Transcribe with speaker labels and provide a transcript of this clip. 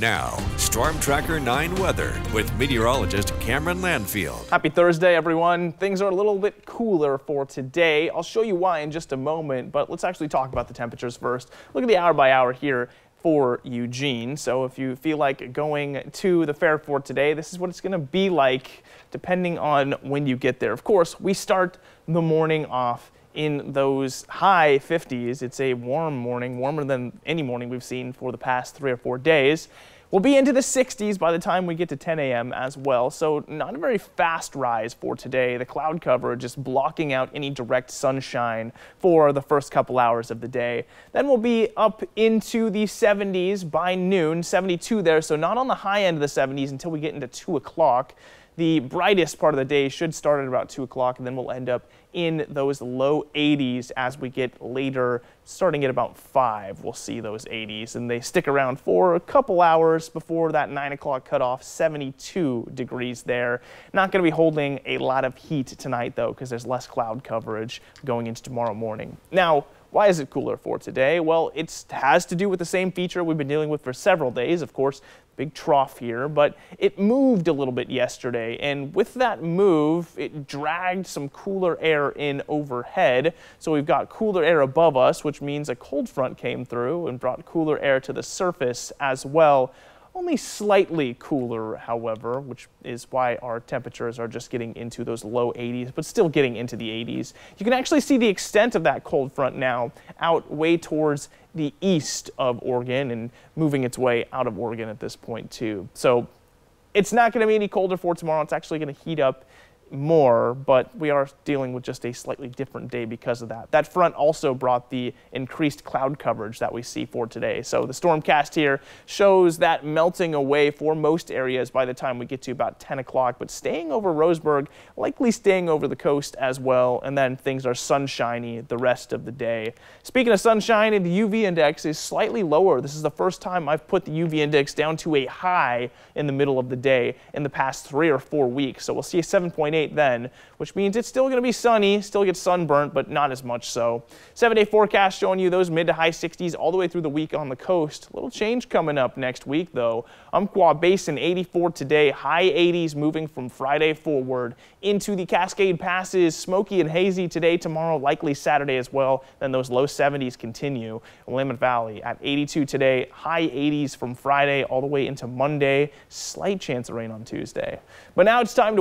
Speaker 1: Now, Storm Tracker 9 weather with meteorologist Cameron Landfield.
Speaker 2: Happy Thursday, everyone. Things are a little bit cooler for today. I'll show you why in just a moment, but let's actually talk about the temperatures first. Look at the hour by hour here for Eugene. So if you feel like going to the fair for today, this is what it's going to be like depending on when you get there. Of course, we start the morning off in those high 50s. It's a warm morning, warmer than any morning we've seen for the past 3 or 4 days. We'll be into the 60s by the time we get to 10 a.m. as well, so not a very fast rise for today. The cloud cover just blocking out any direct sunshine for the first couple hours of the day. Then we'll be up into the 70s by noon, 72 there, so not on the high end of the 70s until we get into 2 o'clock. The brightest part of the day should start at about 2 o'clock, and then we'll end up in those low 80s as we get later. Starting at about 5, we'll see those 80s, and they stick around for a couple hours before that 9 o'clock cutoff. 72 degrees there. Not going to be holding a lot of heat tonight, though, because there's less cloud coverage going into tomorrow morning. Now, why is it cooler for today? Well, it has to do with the same feature we've been dealing with for several days. Of course, big trough here, but it moved a little bit yesterday, and with that move, it dragged some cooler air in overhead. So we've got cooler air above us, which means a cold front came through and brought cooler air to the surface as well. Only slightly cooler, however, which is why our temperatures are just getting into those low 80s, but still getting into the 80s. You can actually see the extent of that cold front now out way towards the east of Oregon and moving its way out of Oregon at this point too. So it's not going to be any colder for tomorrow. It's actually going to heat up more, but we are dealing with just a slightly different day because of that. That front also brought the increased cloud coverage that we see for today. So the stormcast here shows that melting away for most areas by the time we get to about 10 o'clock, but staying over Roseburg, likely staying over the coast as well, and then things are sunshiny the rest of the day. Speaking of sunshine, the UV index is slightly lower. This is the first time I've put the UV index down to a high in the middle of the day in the past 3 or 4 weeks. So we'll see a 7.8 then, which means it's still going to be sunny, still get sunburnt, but not as much so. 7-day forecast showing you those mid to high 60s all the way through the week on the coast. A little change coming up next week, though. Umpqua Basin 84 today, high 80s moving from Friday forward into the Cascade Passes. Smoky and hazy today, tomorrow, likely Saturday as well. Then those low 70s continue. Willamette Valley at 82 today, high 80s from Friday all the way into Monday. Slight chance of rain on Tuesday. But now it's time to